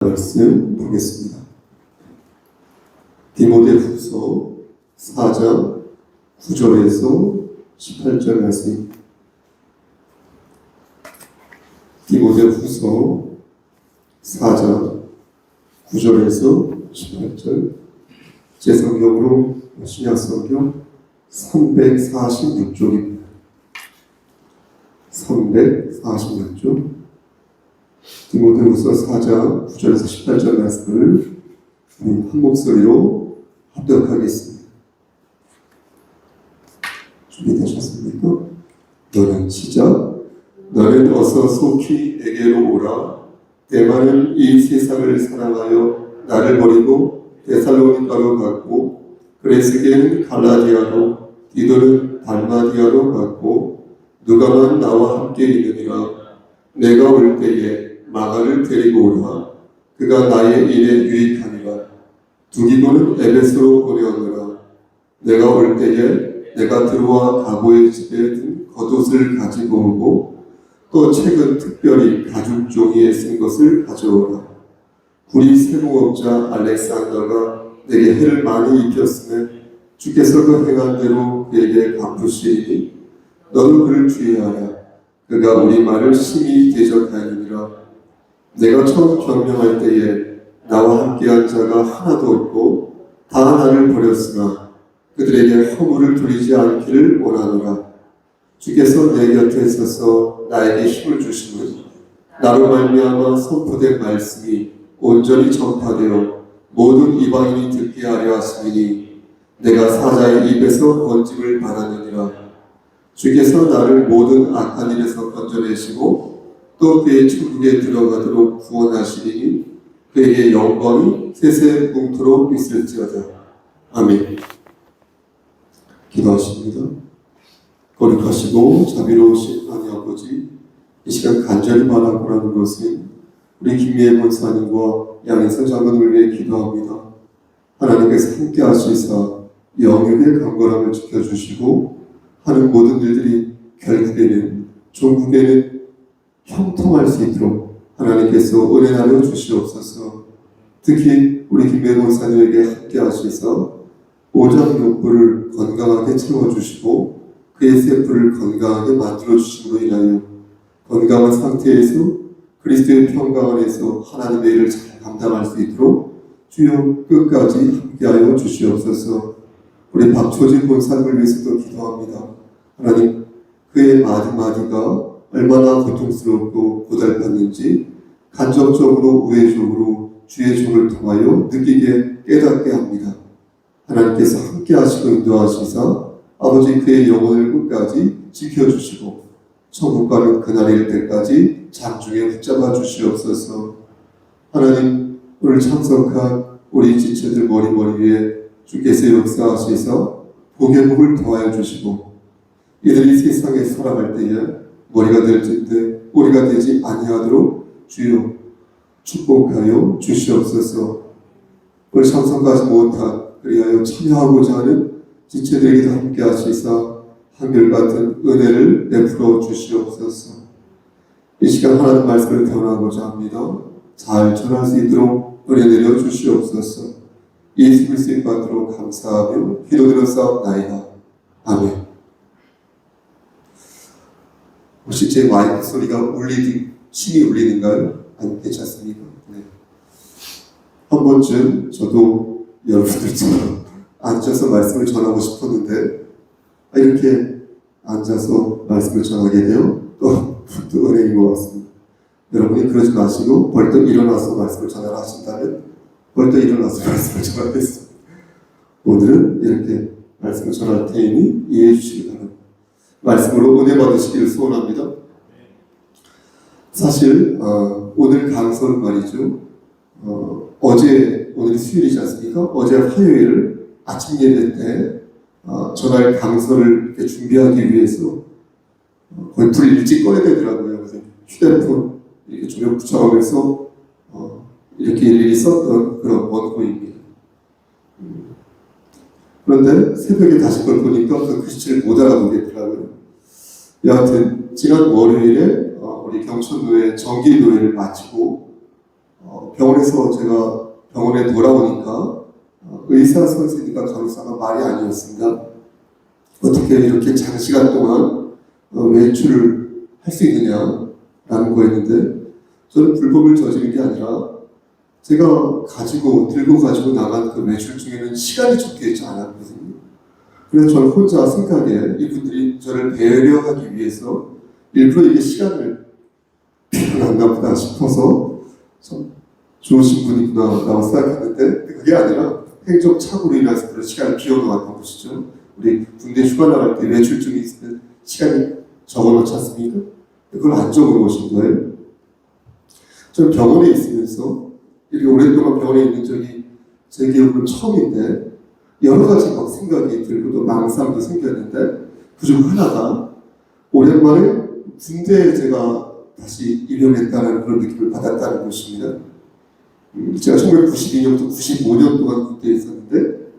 말씀 보겠습니다. 디모데후서 4장 9절에서 18절 말씀. 디모데후서 4장 9절에서 18절. 제 성경으로 신약성경 346쪽입니다. 346쪽. 디모데후서 4장 9절에서 18절 말씀을 한 목소리로 합독하겠습니다. 준비되셨습니까? 너는 시작. 너는 어서 속히 내게로 오라. 대만은 이 세상을 사랑하여 나를 버리고 데살로니가로 갔고, 그레스게는 갈라디아로, 디도는 달마디아로 갔고, 누가만 나와 함께 있느니라. 내가 올 때에 마가를 데리고 오라. 그가 나의 일에 유익하니라. 두기고는 에베소로 보내었노라. 내가 올 때에 내가 들어와 가보의 집에 든 겉옷을 가지고 오고, 또 책은 특별히 가죽 종이에 쓴 것을 가져오라. 우리 세무업자 알렉산더가 내게 해를 많이 입혔으면 주께서 그 행한 대로 그에게 갚으시리니 너는 그를 주의하라. 그가 우리 말을 심히 대적하느니라. 내가 처음 경명할 때에 나와 함께한 자가 하나도 없고 다 나를 버렸으나 그들에게 허물을 돌리지 않기를 원하노라. 주께서 내 곁에 있어서 나에게 힘을 주시면 나로 말미암아 선포된 말씀이 온전히 전파되어 모든 이방인이 듣게 하려 하시니 내가 사자의 입에서 건짐을 받았느니라. 주께서 나를 모든 악한 일에서 건져내시고 또 그의 천국에 들어가도록 구원하시리니 그에게 영광이 세세뭉토록 있을지어다. 아멘. 기도하십니다. 거룩하시고 자비로우신 하나님 아버지, 이 시간 간절히 바라보라는 것은 우리 김미애 목사님과 양인선 장로님을 위해 기도합니다. 하나님께서 함께 하시사 영역의 강건함을 지켜주시고 하는 모든 일들이 결국에는 종국에는 형통할 수 있도록 하나님께서 은혜 나눠 주시옵소서. 특히 우리 김미애 목사님에게 함께 하시사 오장육부를 건강하게 채워주시고 그의 세포를 건강하게 만들어주심으로 인하여 건강한 상태에서 그리스도의 평강 안에서 하나님의 일을 잘 감당할 수 있도록 주여 끝까지 함께하여 주시옵소서. 우리 박초진 본사님을 위해서도 기도합니다. 하나님, 그의 마디마디가 얼마나 고통스럽고 고달팠는지 간접적으로 우회적으로 주의 종을 통하여 느끼게 깨닫게 합니다. 하나님께서 함께 하시고 인도하시사 아버지 그의 영혼을 끝까지 지켜주시고 천국 가는 그날이 일 때까지 장중에 붙잡아 주시옵소서. 하나님, 오늘 참석한 우리 지체들 머리 위에 주께서 역사하시사 복의 복을 더하여 주시고 이들이 세상에 살아갈 때에 머리가 될진데 꼬리가 되지 아니하도록 주여 축복하여 주시옵소서. 오늘 참석하지 못한 그리하여 참여하고자 하는 지체들에게도 함께 하시사 한결같은 은혜를 베풀어 주시옵소서. 이 시간 하나님 말씀을 전하고자 합니다. 잘 전할 수 있도록 은혜 내려 주시옵소서. 예수 그리스도의 받도록 감사하며 기도드렸사옵나이다. 아멘. 혹시 제 마이크 소리가 심히 울리는가요? 아니, 괜찮습니까? 네. 한 번쯤 저도 여러분들처럼 앉아서 말씀을 전하고 싶었는데 이렇게 앉아서 말씀을 전하게 되어 또 은혜인 것 같습니다. 여러분이 그러지 마시고 벌떡 일어나서 말씀을 전하라 하신다면 벌떡 일어나서 말씀을 전하겠습니다. 오늘은 이렇게 말씀을 전할 테니 이해해 주시기 바랍니다. 말씀으로 은혜 받으시기를 소원합니다. 사실 오늘 강서는 말이죠. 오늘이 수요일이지 않습니까? 어제 화요일 아침 예배 때 전할 강서를 이렇게 준비하기 위해서 거의 불 일찍 꺼야 되더라고요. 그래서 휴대폰 이렇게 조명 붙여가면서 이렇게 일일이 썼던 그런 원고입니다. 그런데 새벽에 다시 그걸 보니까 그 글씨를 못 알아보겠더라고요. 여하튼 지난 월요일에 우리 경천교회 정기교회를 마치고 병원에서 제가 병원에 돌아오니까 의사 선생님과 간호사가 말이 아니었습니다. 어떻게 이렇게 장시간 동안 외출을 할 수 있느냐라는 거였는데, 저는 불법을 저지른 게 아니라 제가 들고 가지고 나간 그 외출 중에는 시간이 적혀있지 않았거든요. 그래서 저는 혼자 생각에 이분들이 저를 배려하기 위해서 일부러 이게 시간을 필요한가 보다 싶어서 참 좋으신 분이구나라고 생각했는데, 그게 아니라 행정착오로 인해서 그런 시간을 비워놓았던 것이죠. 우리 군대 휴가 나갈 때 외출증이 있으면 시간이 적어놓지 않습니까? 그걸 안 적어놓으신 거예요. 저는 병원에 있으면서 이렇게 오랫동안 병원에 있는 적이 제 기억으로는 처음인데, 여러 가지 막 생각이 들고 또 망상도 생겼는데, 그중 하나가 오랜만에 군대에 제가 다시 입영했다는 그런 느낌을 받았다는 것입니다. 제가 1992년부터 95년 동안 군대에 있었는데,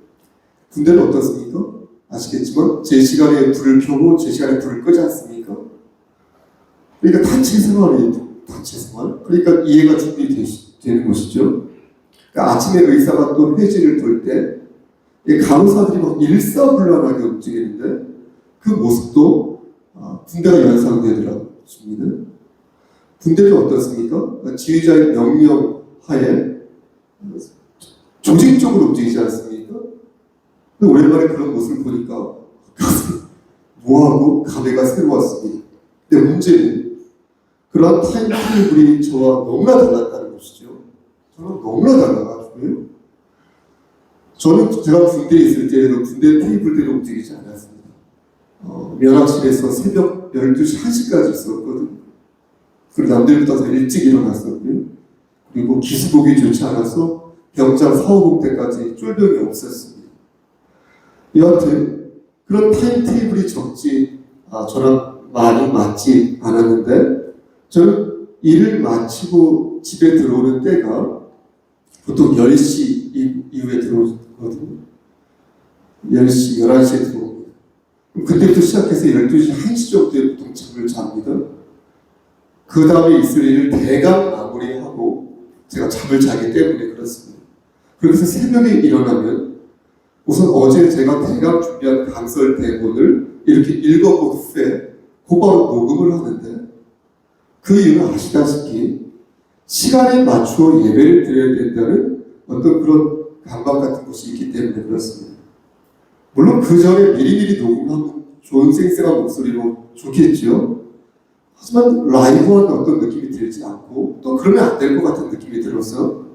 군대는 어떻습니까? 아시겠지만 제 시간에 불을 켜고 제 시간에 불을 끄지 않습니까? 그러니까 단체 생활. 그러니까 이해가 준비되는 것이죠. 그러니까 아침에 의사가 또 회진을 돌 때 간호사들이 막 일사불란하게 움직이는데, 그 모습도 군대가 연상되더라고요. 군대는 어떻습니까? 지휘자의 명령 하에 조직적으로 움직이지 않습니까? 오랜만에 그런 모습을 보니까 뭐하고 감회가 새로웠습니다. 근데 문제는 그러한 타임테이블이 저와 너무나 달랐다는 것이죠. 저는 너무나 달라가지고요. 저는 제가 군대에 있을 때에도 군대 테이블대로 움직이지 않았습니다. 면학실에서 새벽 12시, 1시까지 있었거든요. 그리고 남들보다 더 일찍 일어났었고요. 그리고 기수복이 좋지 않아서 병장 4, 5공 때까지 쫄병이 없었습니다. 여하튼 그런 타임테이블이 저랑 많이 맞지 않았는데, 저는 일을 마치고 집에 들어오는 때가 보통 10시 이후에 들어오거든요. 10시, 11시에 들어옵니다. 그때부터 시작해서 12시, 1시 정도에 보통 잠을 잡니다. 그 다음에 있을 일을 대강 마무리하고 제가 잠을 자기 때문에 그렇습니다. 그래서 새벽에 일어나면 우선 어제 제가 대강 준비한 강설 대본을 이렇게 읽어본 후에 곧바로 녹음을 하는데, 그 이유는 아시다시피 시간에 맞추어 예배를 드려야 된다는 어떤 그런 강박 같은 것이 있기 때문에 그렇습니다. 물론 그 전에 미리미리 녹음하면 좋은 쌩쌩한 목소리로 좋겠죠. 하지만 라이브한 어떤 느낌이 들지 않고, 또 그러면 안 될 것 같은 느낌이 들어서,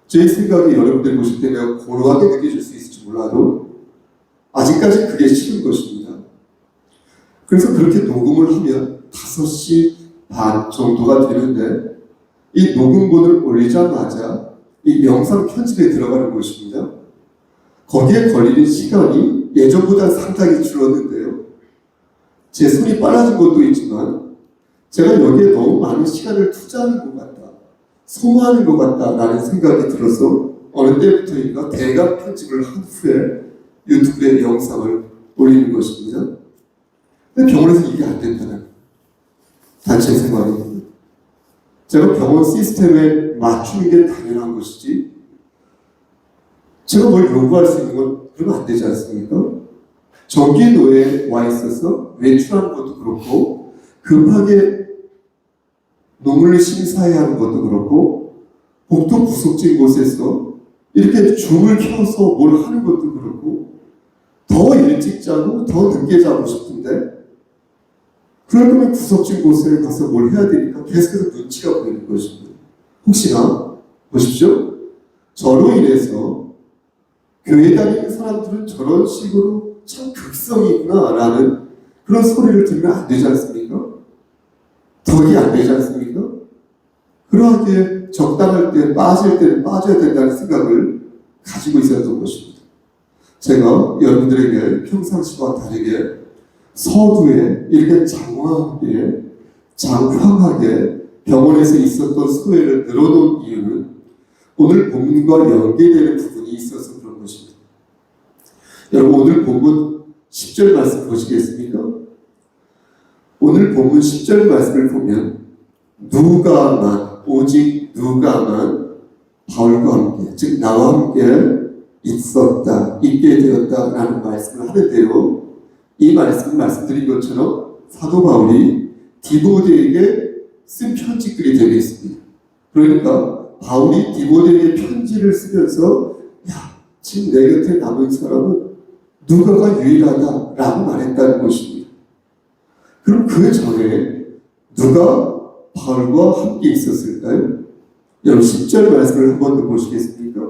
제 생각이 여러분들 보실 때는 고루하게 느껴질 수 있을지 몰라도 아직까지 그게 싫은 것입니다. 그래서 그렇게 녹음을 하면 5시 반 정도가 되는데, 이 녹음본을 올리자마자 이 영상 편집에 들어가는 것입니다. 거기에 걸리는 시간이 예전보다 상당히 줄었는데요. 제 손이 빨라진 것도 있지만 제가 여기에 너무 많은 시간을 투자하는 것 같다, 소모하는 것 같다라는 생각이 들어서 어느 때부터인가 대강 편집을 한 후에 유튜브에 영상을 올리는 것입니다. 근데 병원에서 이게 안 된다는 단체 생활입니다. 제가 병원 시스템에 맞추는 게 당연한 것이지, 제가 뭘 요구할 수 있는 건 그러면 안 되지 않습니까? 정기노예에 와 있어서 외출하는 것도 그렇고, 급하게 노무를 심사해야 하는 것도 그렇고, 복도 구석진 곳에서 이렇게 줌을 켜서 뭘 하는 것도 그렇고, 더 일찍 자고 더 늦게 자고 싶은데, 그럴 거면 구석진 곳에 가서 뭘 해야 되니까 계속해서 눈치가 보이는 것입니다. 혹시나 보십시오. 저로 인해서 교회 다니는 사람들은 저런 식으로 참 극성이구나 라는 그런 소리를 들으면 안 되지 않습니까? 덕이 안 되지 않습니까? 그러하게 적당할 때 빠질 때는 빠져야 된다는 생각을 가지고 있었던 것입니다. 제가 여러분들에게 평상시와 다르게 서두에 이렇게 장황하게 병원에서 있었던 소외를 늘어놓은 이유는 오늘 본문과 연계되는 부분이 있어서 그런 것입니다. 여러분, 오늘 본문 10절 말씀 보시겠습니까? 오늘 본문 10절 말씀을 보면 오직 누가만 바울과 함께, 즉 나와 함께 있었다, 있게 되었다라는 말씀을 하는데요. 이 말씀드린 것처럼 사도 바울이 디모데에게 쓴 편지글이 되겠습니다. 그러니까 바울이 디모데에게 편지를 쓰면서 지금 내 곁에 남은 사람은 누가가 유일하다라고 말했다는 것입니다. 그럼 그 전에 누가 바울과 함께 있었을까요? 여러분 10절 말씀을 한 번 더 보시겠습니까?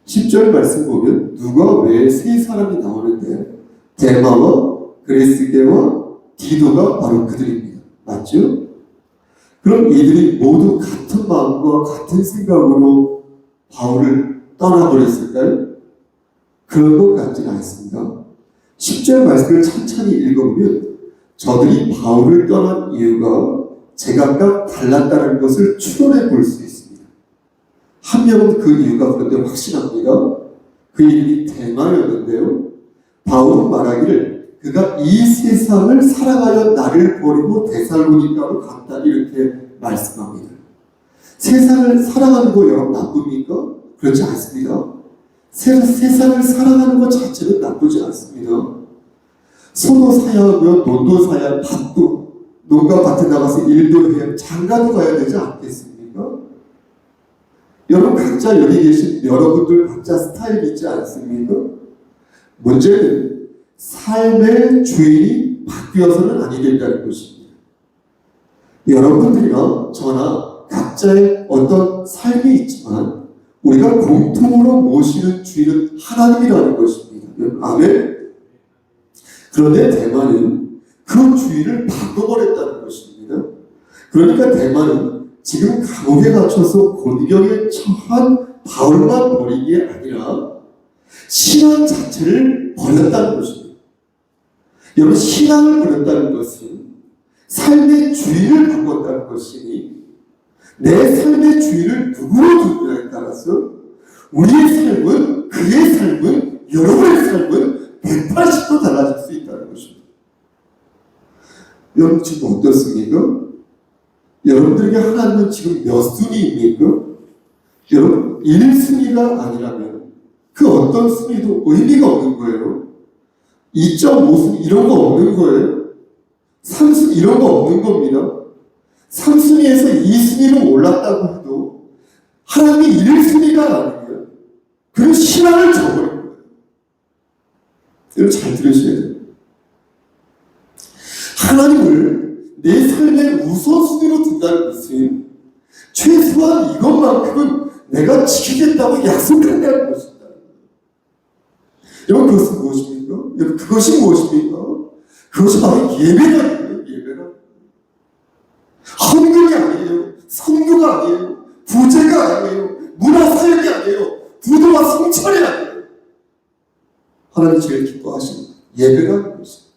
10절 말씀 보면 누가 왜 세 사람이 나오는데 데마와 그레스게와 디도가 바로 그들입니다. 맞죠? 그럼 이들이 모두 같은 마음과 같은 생각으로 바울을 떠나버렸을까요? 그런 것 같지는 않습니다. 10절 말씀을 천천히 읽어보면 저들이 바울을 떠난 이유가 제각각 달랐다는 것을 추론해 볼 수 있습니다. 한 명은 그 이유가 그런데 확실합니다. 그 이름이 데마였는데요. 바울은 말하기를 그가 이 세상을 사랑하여 나를 버리고 데살로니가로 갔다 이렇게 말씀합니다. 세상을 사랑하는 거 여러분 나쁩니까? 그렇지 않습니다. 세상을 사랑하는 것 자체는 나쁘지 않습니다. 소도 사야 하고요, 돈도 사야, 밭도, 농가 밭에 나가서 일도 해야, 장가도 가야 되지 않겠습니까? 여러분 각자 여기 계신 여러분들 각자 스타일이 있지 않습니까? 문제는 삶의 주인이 바뀌어서는 아니 된다는 것입니다. 여러분들이나 저나 각자의 어떤 삶이 있지만 우리가 공통으로 모시는 주인은 하나님이라는 것입니다. 아멘. 그런데 대만은 그 주인을 바꿔버렸다는 것입니다. 그러니까 대만은 지금 감옥에 갇혀서 곤경에 처한 바울만 버린 게 아니라 신앙 자체를 버렸다는 것입니다. 여러분 신앙을 버렸다는 것은 삶의 주인을 바꿨다는 것이니 내 삶의 주인을 누구로 두느냐에 따라서 우리의 삶은 그의 삶은 여러분의 삶은 180도 달라질 수 있다는 것입니다. 여러분 지금 어떻습니까? 여러분들에게 하나님은 지금 몇 순위입니까? 여러분 1순위가 아니라면 그 어떤 순위도 의미가 없는 거예요. 2.5순위 이런 거 없는 거예요. 3순위 이런 거 없는 겁니다. 3순위에서 2순위로 올랐다고 해도 하나님이 1순위가 아니고요. 그런 신앙을 저버린 거예요. 여러분 잘 들으셔야 돼요. 하나님을 내 삶의 우선순위로 둔다는 것은 최소한 이것만큼은 내가 지키겠다고 약속한다는 것입니다. 여러분 그것은 무엇입니까? 여러분 그것이 무엇입니까? 그것이 바로 예배라는 거예요. 예배라. 헌금이 아니에요. 선교가 아니에요. 부제가 아니에요. 문화사역이 아니에요. 부도와 성찰이 아니에요. 하나님 제일 기뻐하시는 예배라는 것입니다.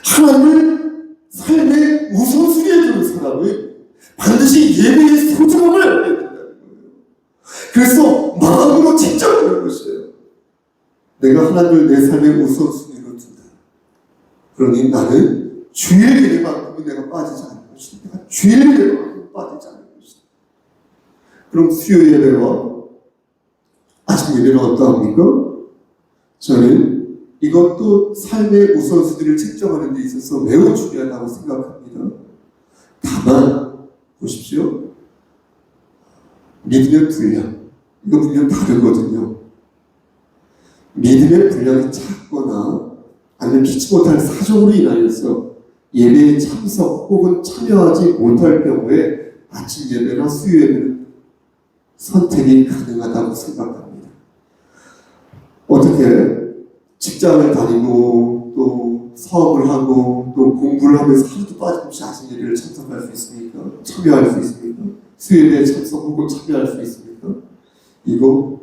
하나님을 삶의 우선순위에 두는 사람은 반드시 예배의 소중함을 알아야 된다는 거예요. 그래서 마음으로 책정하는 것이에요. 내가 하나님을 내 삶의 우선순위로 둔다. 그러니 나는 주일 예배만큼은 내가 빠지지 않을 것이다. 내가 주일 예배만큼은 빠지지 않을 것이다. 그럼 수요 예배와 아침 예배는 어떠합니까? 저는 이것도 삶의 우선순위를 책정하는 데 있어서 매우 중요하다고 생각합니다. 다만 보십시오. 믿음의 분량 이거 분명 다르거든요. 믿음의 분량이 작거나 아니면 믿지 못할 사정으로 인하여서 예배에 참석 혹은 참여하지 못할 경우에 아침 예배나 수요 예배는 선택이 가능하다고 생각합니다. 어떻게 직장을 다니고 또 사업을 하고 또 공부를 하면서 하루도 빠짐없이 아침 예배를 참석할 수 있습니까? 참여할 수 있습니까? 수요 예배에 참석 혹은 참여할 수 있습니까? 이거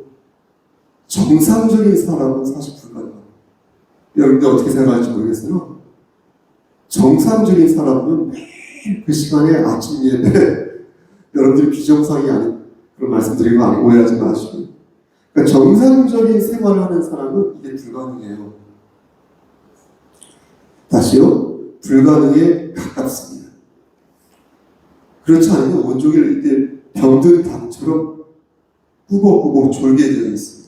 정상적인 사람은 사실 불가능합니다. 여러분들 어떻게 생각할지 모르겠어요. 정상적인 사람은 매일 그 시간에 아침 예배 여러분들이 비정상이 아닌 그런 말씀드리고 오해하지 마시고 그러니까 정상적인 생활을 하는 사람은 이게 불가능해요. 다시요. 불가능에 가깝습니다. 그렇지 않으면 온종일 이때 병든 담처럼 꾸벅꾸벅 졸게 되어 있습니다.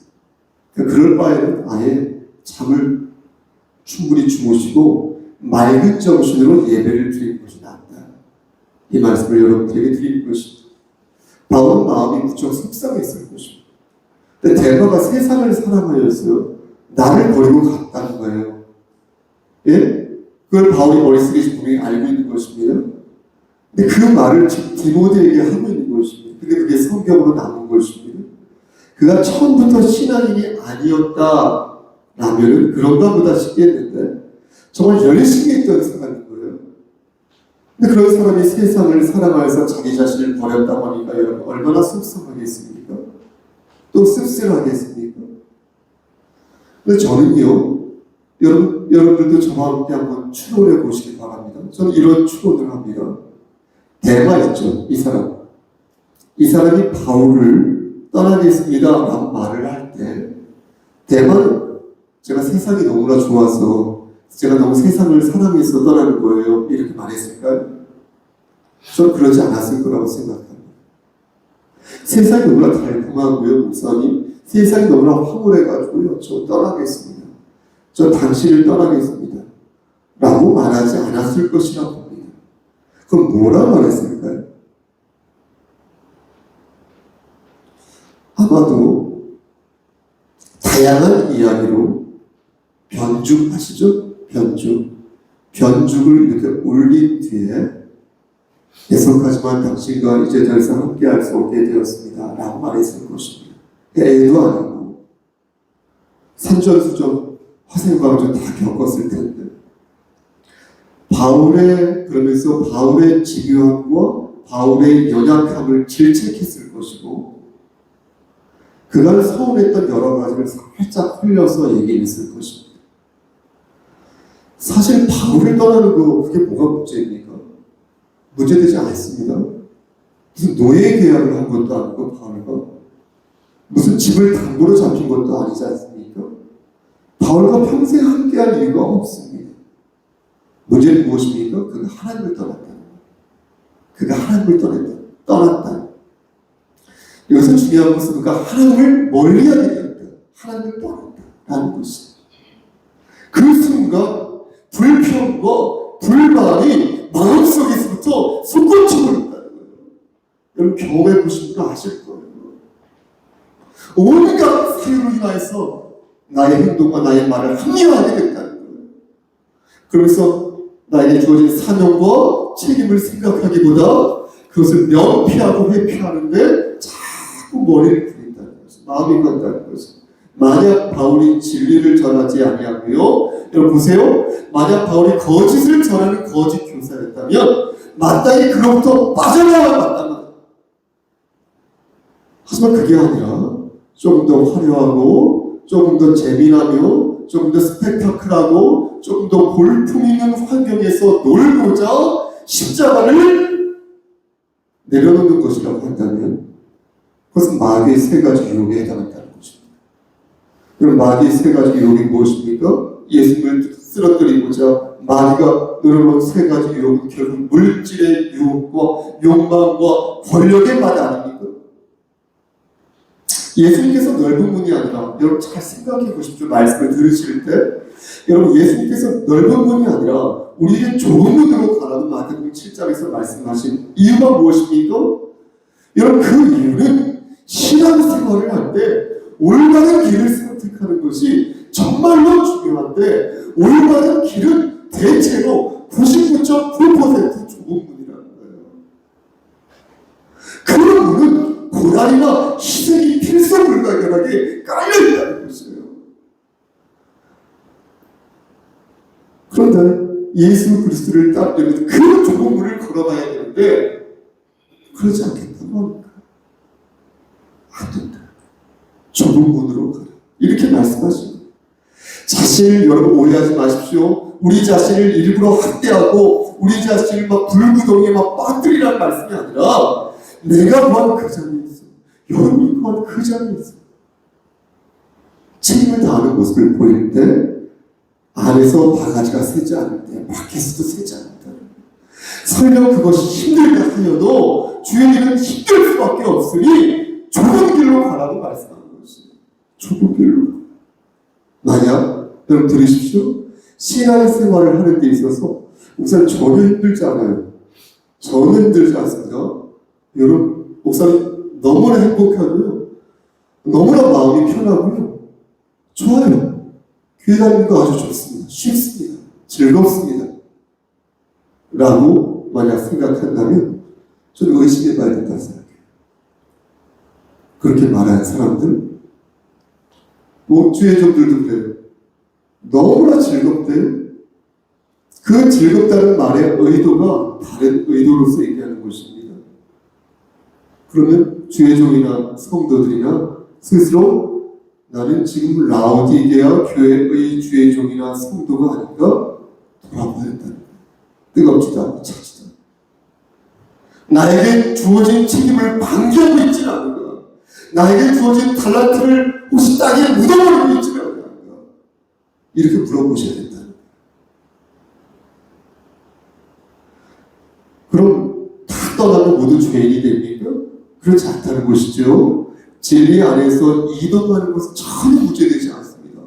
그럴 바에는 아예 잠을 충분히 주무시고 맑은 정신으로 예배를 드리는 것이 낫다. 이 말씀을 여러분들에게 드리는 것입니다. 바울은 마음이 무척 속상했을 것입니다. 근데 데마가 세상을 사랑하여서 나를 버리고 갔다는 거예요. 예? 그걸 바울이 머릿속에 분명히 알고 있는 것입니다. 근데 그 말을 지금 디모데에게 하고 있는 것입니다. 근데 그게 성경으로 남은 것입니다. 그가 처음부터 신앙인이 아니었다라면 그런가 보다 싶겠는데 정말 열심히 했던 사람인 거예요. 근데 그런 사람이 세상을 사랑하여서 자기 자신을 버렸다고 하니까 여러분 얼마나 속상하겠습니까? 또 씁쓸하겠습니까? 근데 저는요, 여러분들도 저와 함께 한번 추론해 보시기 바랍니다. 저는 이런 추론을 합니다. 대마 있죠, 이 사람. 이 사람이 바울을 떠나겠습니다 라는 말을 할 때 대마는 제가 세상이 너무나 좋아서 제가 너무 세상을 사랑해서 떠나는 거예요 이렇게 말했을까요? 저는 그러지 않았을 거라고 생각합니다. 세상이 너무나 달콤하고요, 목사님. 세상이 너무나 황홀해가지고요, 저 떠나겠습니다. 저 당신을 떠나겠습니다 라고 말하지 않았을 것이라고 봅니다. 그럼 뭐라 말했을까요? 아마도 다양한 이야기로 변죽 아시죠? 변죽을 이렇게 올린 뒤에 애석하지만 당신과 이제 더 이상 함께할 수 없게 되었습니다 라고 말했을 것입니다. 애도 아니고 산전수전 화생방전 다 겪었을 텐데 그러면서 바울의 집요함과 바울의 연약함을 질책했을 것이고 그가 서운했던 여러 가지를 살짝 흘려서 얘기했을 것입니다. 사실 바울을 떠나는 거 그게 뭐가 문제입니까? 문제되지 않습니다. 무슨 노예 계약을 한 것도 아니고 바울과 무슨 집을 담보로 잡힌 것도 아니지 않습니까? 바울과 평생 함께할 이유가 없습니다. 문제는 무엇입니까? 그가 하나님을 떠났다. 그가 하나님을 떠났다. 여기서 중요한 것은 그가 하나님을 멀리하게 되었다. 하나님을 떠났다라는 것입니다. 그 순간 불평과 불만이 마음속에서부터 솟구치고 있다는 거예요. 여러분 경험해 보신 분 아실 거예요. 온갖 사유로 인하여서 나의 행동과 나의 말을 합리화하게 됐다는 거예요. 그러면서 나에게 주어진 사명과 책임을 생각하기보다 그것을 면피하고 회피하는데 자꾸 머리를 굴린다는 것이죠. 마음이 간다는 것이죠. 만약 바울이 진리를 전하지 아니하고요. 여러분 보세요. 만약 바울이 거짓을 전하는 거짓 교사였다면 마땅히 그로부터 빠져나와야 마땅한. 하지만 그게 아니라 조금 더 화려하고 조금 더 재미나며 조금 더 스펙타클하고 조금 더 볼품 있는 환경에서 놀고자 십자가를 내려놓는 것이라고 한다면 그것은 마귀의 세 가지 유혹에 해당한다는 것입니다. 그럼 마귀의 세 가지 유혹이 무엇입니까? 예수님을 쓰러뜨리고자 마귀가 늘어놓은 세 가지 유혹은 결국 물질의 유혹과 욕망과 권력의 말 아닙니까? 예수님께서 넓은 문이 아니라 여러분 잘 생각해 보십시오. 말씀을 들으실 때 여러분 예수님께서 넓은 문이 아니라 우리에게 좁은 문으로 가라고 마태복음 7장에서 말씀하신 이유가 무엇입니까? 여러분 그 이유는 신앙생활을 할 때 올바른 길을 선택하는 것이 정말로 중요한데 올바른 길은 대체로 99.9% 좁은 문이라는 거예요. 그 문은 고난이나 희생이 필수불가결하게 깔려있다는 것이에요. 그런데 예수 그리스도를 따르려면 그 좁은 문을 걸어가야 되는데 그러지 않겠다는 겁니까? 안 된다. 좁은 문으로 가라. 이렇게 말씀하십니다. 자신을 여러분 오해하지 마십시오. 우리 자신을 일부러 학대하고 우리 자신을 막 불구덩이에 막 빠뜨리라는 말씀이 아니라 내가 구한 그 자리에 있어. 여러분이 구한 그 자리에 있어. 책임을 다하는 모습을 보일 때 안에서 바가지가 새지 않을 때 밖에서도 새지 않는다. 설령 그것이 힘들다 하여도 주의 일은 힘들 수밖에 없으니 좁은 길로 가라고 말씀하는 것이에요. 좁은 길로. 만약 여러분 들으십시오. 신앙생활을 하는 데 있어서 목사님 전혀 힘들지 않아요. 저는 힘들지 않습니다. 여러분 목사님 너무나 행복하고요. 너무나 마음이 편하고요. 좋아요. 교회 다니는 거 아주 좋습니다. 쉽습니다. 즐겁습니다. 라고 만약 생각한다면 저는 의심해봐야 된다고 생각해요. 그렇게 말하는 사람들, 주의종들도 그래요. 너무나 즐겁대요. 그 즐겁다는 말의 의도가 다른 의도로서 얘기하는 것입니다. 그러면 주의종이나 성도들이나 스스로 나는 지금 라오디게아 교회의 주의종이나 성도가 아닌가 돌아봐야 한다는 거예요. 뜨겁지도 않고 차지도 않고 나에게 주어진 책임을 방기하고 있지는 않은가. 나에게 주어진 달란트를 혹시 땅에 묻어버리고 있지는 않은가. 이렇게 물어보셔야 된다는 거예요. 그럼 다 떠나면 모두 죄인이 됩니까? 그렇지 않다는 것이죠. 진리 안에서 이동하는 것은 전혀 문제되지 않습니다.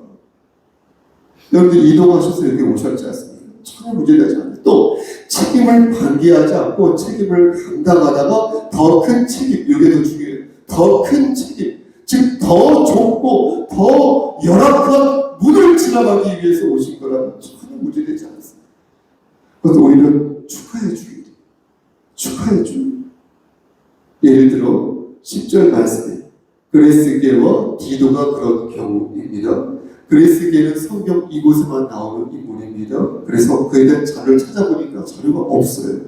여러분들 이동하셔서 여기 오셨지 않습니까? 전혀 문제되지 않아요. 또 책임을 방기하지 않고 책임을 감당하다가 더 큰 책임, 이게 더 중요해요. 더 큰 책임, 즉 더 좁고 더 열악한 문을 지나가기 위해서 오신 거라면 전혀 문제되지 않습니다. 그것도 오히려 축하해 주기. 축하해 주기. 예를 들어 10절 말씀에 그레스게와 디도가 그런 경우입니다. 그레스게는 성경 이곳에만 나오는 인물입니다. 그래서 그에 대한 자료를 찾아보니까 자료가 없어요.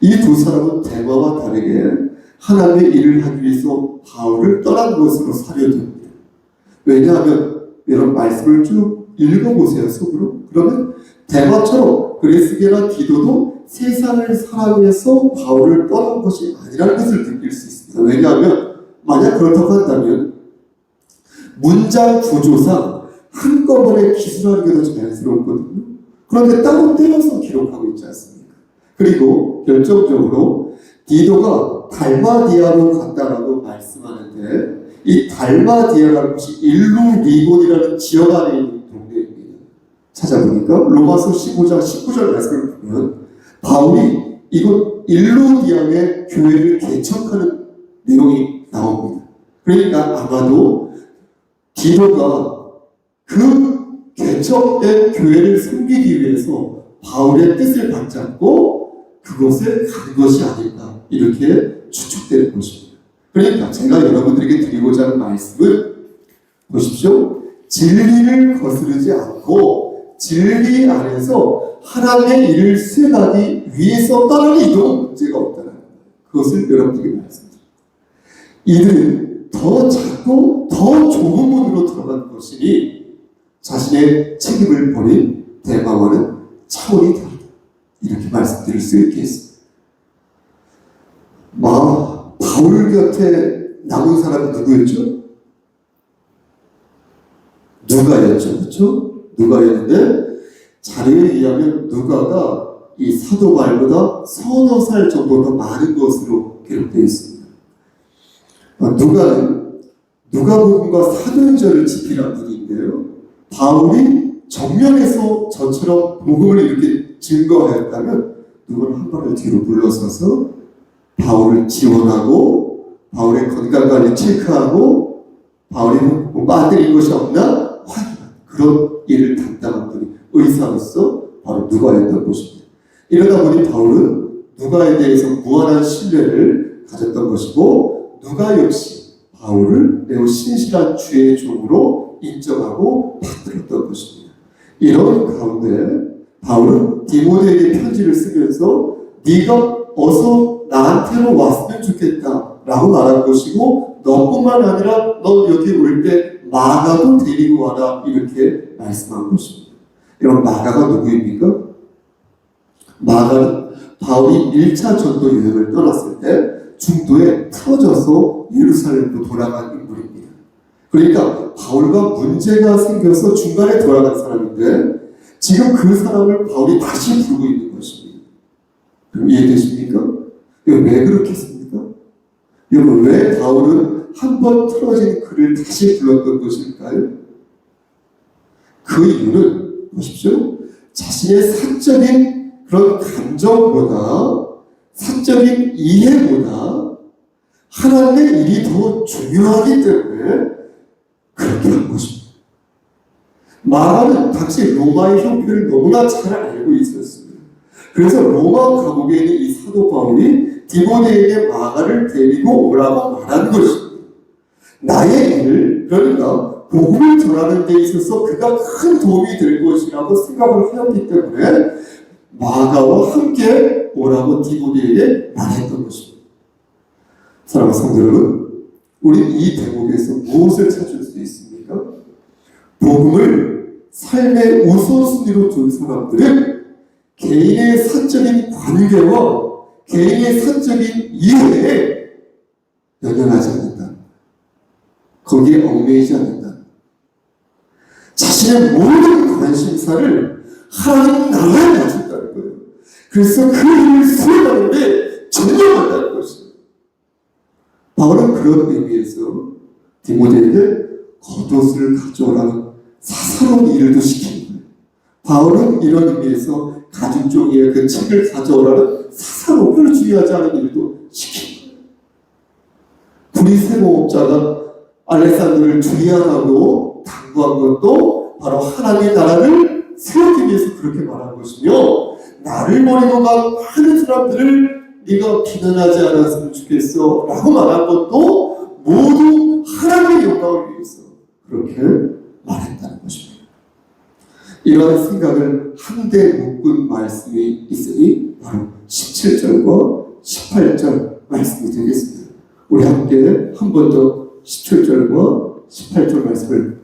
이 두 사람은 대마와 다르게 하나님의 일을 하기 위해서 바울을 떠난 것으로 사료됩니다. 왜냐하면 이런 말씀을 쭉 읽어보세요. 속으로. 그러면 대마처럼 그레스게나 디도도 세상을 사랑해서 바울을 떠난 것이 아니라는 것을 느낄 수 있습니다. 왜냐하면 만약 그렇다고 한다면 문장 구조상 한꺼번에 기술하는 게 더 자연스럽거든요. 그런데 따로 떼어서 기록하고 있지 않습니까? 그리고 결정적으로 디도가 달마디아로 갔다라고 말씀하는데 이 달마디아라는 곳이 일루리곤이라는 지역 안에 있는 동네입니다. 찾아보니까 로마서 15장 19절 말씀을 보면 바울이 이곳 일루디앙의 교회를 개척하는 내용이 나옵니다. 그러니까 아마도 디도가 그 개척된 교회를 섬기기 위해서 바울의 뜻을 받잡고 그곳에 간 것이 아닐까 이렇게 추측되는 것입니다. 그러니까 제가 여러분들에게 드리고자 하는 말씀은 보십시오. 진리를 거스르지 않고 진리 안에서 하나님의 일을 수행하기 위해서 떠나는 이동은 문제가 없다는 거예요. 그것을 여러분들에게 말씀드립니다. 이들은 더 작고 더 좁은 문으로 들어간 것이니 자신의 책임을 버린 대마와는 차원이 다르다. 이렇게 말씀드릴 수 있겠습니다. 바울 곁에 남은 사람이 누구였죠? 누가였죠. 그렇죠? 누가였는데 자료에 의하면 누가가 이 사도 바울보다 서너 살 정도 더 많은 것으로 기록되어 있습니다. 누가는 누가복음과 사도행전을 집필한 분인데요. 바울이 정면에서 저처럼 복음을 이렇게 증거하였다면 누가는 한 발을 뒤로 물러서서 바울을 지원하고 바울의 건강관리 체크하고 바울이 뭐 빠뜨린 것이 없나 확인하는 그런 일을 담당한 분이 의사로서 바로 누가였던 것입니다. 이러다 보니 바울은 누가에 대해서 무한한 신뢰를 가졌던 것이고 누가 역시 바울을 매우 신실한 주의 종으로 인정하고 받들었던 것입니다. 이런 가운데 바울은 디모데에게 편지를 쓰면서 네가 어서 나한테로 왔으면 좋겠다 라고 말한 것이고 너뿐만 아니라 너 여기 올 때 마가도 데리고 와라 이렇게 말씀한 것입니다. 여러분 마가가 누구입니까? 마가는 바울이 1차 전도 여행을 떠났을 때 중도에 틀어져서 예루살렘으로 돌아간 인물입니다. 그러니까 바울과 문제가 생겨서 중간에 돌아간 사람인데 지금 그 사람을 바울이 다시 부르고 있는 것입니다. 그럼 이해되십니까? 왜 그렇게 했습니까? 여러분, 왜 바울은 한 번 틀어진 글을 다시 불렀던 것일까요? 그 이유는 보십시오. 자신의 사적인 그런 감정보다, 사적인 이해보다 하나님의 일이 더 중요하기 때문에 그렇게 한 것입니다. 마가는 당시 로마의 형편을 너무나 잘 알고 있었습니다. 그래서 로마 감옥에 있는 이 사도 바울이 디모데에게 마가를 데리고 오라고 말한 것입니다. 나의 일, 그러니까 복음을 전하는 데 있어서 그가 큰 도움이 될 것이라고 생각을 하였기 때문에 마가와 함께 오라고 디모데에게 말했던 것입니다. 사랑하는 성도 여러분, 우리 이 대목에서 무엇을 찾을 수 있습니까? 복음을 삶의 우선순위로 둔 사람들은 개인의 사적인 관계와 개인의 사적인 이해에 연연하지 않는다. 거기에 얽매이지 않는다. 자신의 모든 관심사를 하나님 나라에 맞춘다는 거예요. 그래서 그 일을 수행하는데 전념한다는 것입니다. 바울은 그런 의미에서 디모데에게 겉옷을 가져오라는 사사로운 일도 시키는 거예요. 바울은 이런 의미에서 가죽 종이의 그 책을 가져오라는 사사로운, 별로 중요하지 않은 일도 시키는 거예요. 구리세공업자가 알렉산더를 주의하라고 당부한 것도 바로 하나님의 나라를 세우기 위해서 그렇게 말한 것이며, 나를 버리고 간 많은 사람들을 네가 비난하지 않았으면 좋겠어 라고 말한 것도 모두 하나님의 영광을 위해서 그렇게 말했다는 것입니다. 이러한 생각을 한데 묶은 말씀이 있으니 바로 17절과 18절 말씀이 되겠습니다. 우리 함께 한 번 더 17절과 18절 말씀을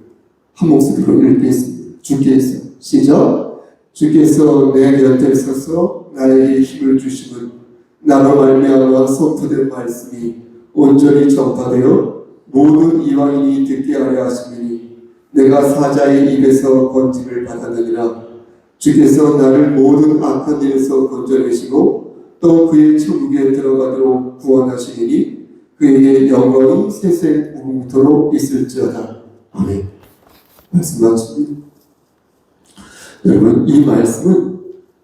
한 목소리로 읽겠습니다. 주께서, 시작. 주께서 내 곁에 서서 나에게 힘을 주심은 나로 말미암아 선포된 말씀이 온전히 전파되어 모든 이방인이 듣게 하려 하시니 내가 사자의 입에서 건짐을 받았느니라. 주께서 나를 모든 악한 일에서 건져내시고 또 그의 천국에 들어가도록 구원하시니 그에게 영광이 세세 무궁토록 있을지어다. 아멘. 말씀 마칩니다. 여러분, 이 말씀은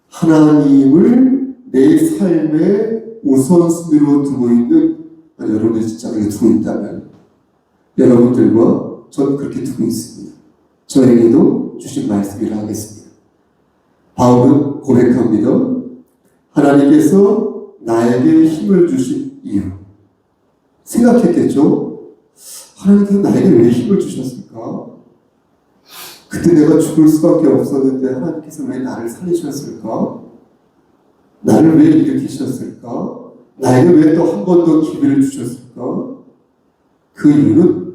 하나님을 내 삶의 우선순위로 두고 있는, 여러분들 진짜 그렇게 두고 있다면 여러분들과 저는 그렇게 두고 있습니다. 저에게도 주신 말씀이라 하겠습니다. 바울은 고백합니다. 하나님께서 나에게 힘을 주신 이유. 생각했겠죠? 하나님께서 나에게 왜 힘을 주셨을까? 그때 내가 죽을 수밖에 없었는데 하나님께서 왜 나를 살리셨을까? 나를 왜 일으키셨을까? 나에게 왜 또 한 번 더 기회를 주셨을까? 그 이유는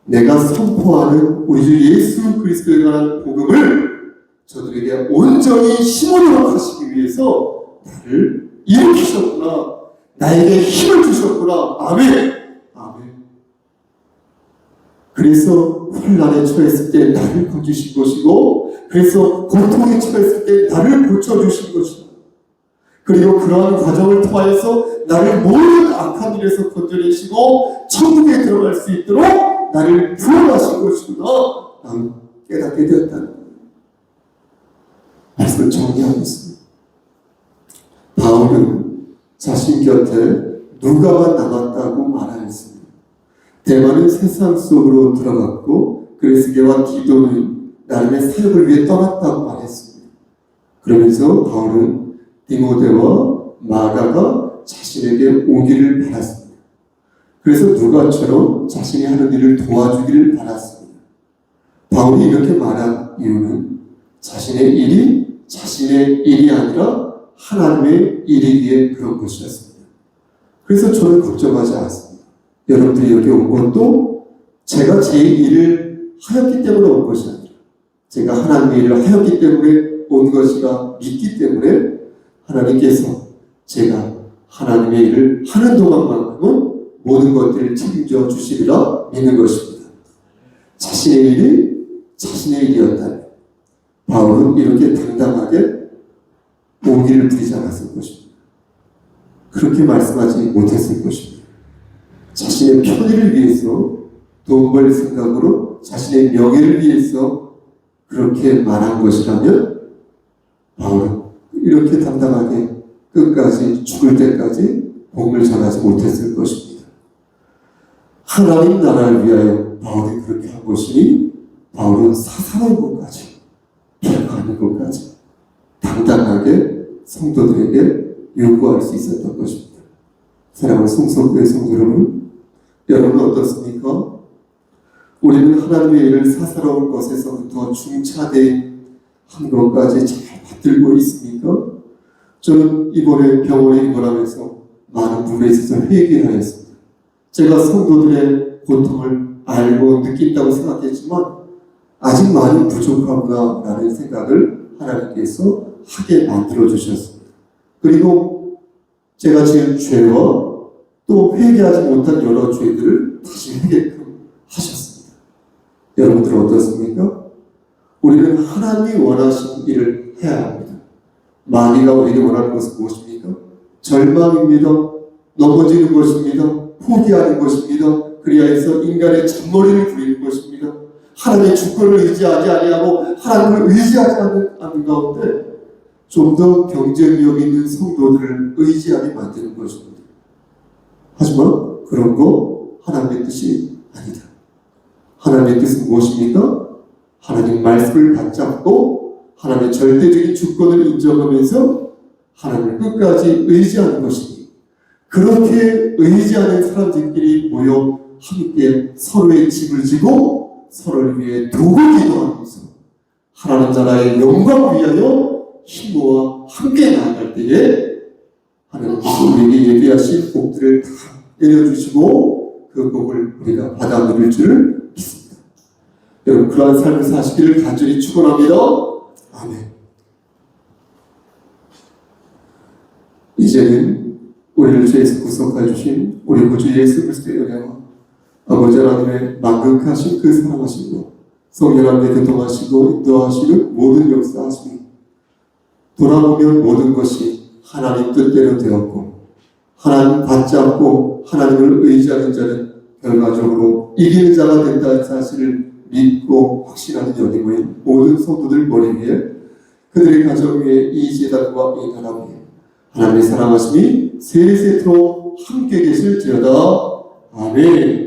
내가 선포하는 우리 주 예수 그리스도에 관한 복음을 저들에게 온전히 심어도록 하시기 위해서 나를 일으키셨구나. 나에게 힘을 주셨구나. 아멘. 아멘. 그래서 환난에 처했을 때 나를 건지신 것이고, 그래서 고통에 처했을 때 나를 고쳐주신 것이다. 그리고 그러한 과정을 통하여서 나를 모든 악한 일에서 건져내시고 천국에 들어갈 수 있도록 나를 구원하신 것이구나. 나는 깨닫게 되었다는 말씀을 정리하고 있습니다. 바울은 자신 곁에 누가가 남았다고 말하였습니다. 대만은 세상 속으로 들어갔고 그레스게와 디도는 나름의 사역을 위해 떠났다고 말했습니다. 그러면서 바울은 디모데와 마가가 자신에게 오기를 바랐습니다. 그래서 누가처럼 자신이 하는 일을 도와주기를 바랐습니다. 바울이 이렇게 말한 이유는 자신의 일이 자신의 일이 아니라 하나님의 일이기에 그런 것이었습니다. 그래서 저는 걱정하지 않습니다. 여러분들이 여기 온 것도 제가 제 일을 하였기 때문에 온 것이 아니라 제가 하나님의 일을 하였기 때문에 온 것이라 믿기 때문에 하나님께서 제가 하나님의 일을 하는 동안만큼은 모든 것들을 책임져 주시리라 믿는 것입니다. 자신의 일이 자신의 일이었다면 바울은 이렇게 당당하게 오기를 부리지 않았을 것입니다. 그렇게 말씀하지 못했을 것입니다. 자신의 편의를 위해서, 돈 벌 생각으로 자신의 명예를 위해서 그렇게 말한 것이라면 바울은 이렇게 당당하게 끝까지 죽을 때까지 복음을 전하지 못했을 것입니다. 하나님 나라를 위하여 바울이 그렇게 한 것이니 바울은 사사로운 것까지, 변화하는 것까지 당당하게 성도들에게 요구할 수 있었던 것입니다. 사랑하는 성소교회 성도 여러분, 여러분은 어떻습니까? 우리는 하나님의 일을 사사로운 것에서부터 중차대한 것까지 잘 받들고 있습니까? 저는 이번에 병원에 입원하면서 많은 부분에 있어서 회개하였습니다. 제가 성도들의 고통을 알고 느낀다고 생각했지만 아직 많이 부족하구나라는 생각을 하나님께서 하게 만들어주셨습니다. 그리고 제가 지은 죄와 또 회개하지 못한 여러 죄들을 다시 회개끔 하셨습니다. 여러분들은 어떻습니까? 우리는 하나님이 원하시는 일을 해야 합니다. 마귀가 우리에게 원하는 것은 무엇입니까? 절망입니다. 넘어지는 것입니다. 포기하는 것입니다. 그리하여서 인간의 잔머리를 부리는 것입니다. 하나님의 주권을 의지하지 아니하고 하나님을 의지하지 않는 가운데 좀 더 경쟁력 있는 성도들을 의지하게 만드는 것입니다. 하지만 그런 거 하나님의 뜻이 아니다. 하나님의 뜻은 무엇입니까? 하나님 말씀을 붙잡고 하나님의 절대적인 주권을 인정하면서 하나님을 끝까지 의지하는 것이니, 그렇게 의지하는 사람들끼리 모여 함께 서로의 짐을 지고 서로를 위해 도구 기도하면서 하나님 나라의 영광을 위하여 힘모아 함께 나아갈 때에 하나님께서 우리에게 예비하신 복들을 다 내려주시고 그 복을 우리가 받아 누릴 줄 믿습니다. 여러분, 그러한 삶을 사시기를 간절히 축원합니다. 아멘. 이제는 우리를 죄에서 구속하여 주신 우리 구주 예수 그리스도의 은혜와 아버지 하나님의 만극하신 그 사랑하심과 성령 하나님의 교통하시고 인도하시는 모든 역사하심이 돌아보면 모든 것이 하나님 뜻대로 되었고, 하나님 받잡고 하나님을 의지하는 자는 결과적으로 이기는 자가 된다는 사실을 믿고 확신하는 여기 모인 모든 성도들 머리 위에, 그들의 가정 위에 이 제단과 이 나라 위에 하나님의 사랑하심이 세세토록 함께 계실지어다. 아멘.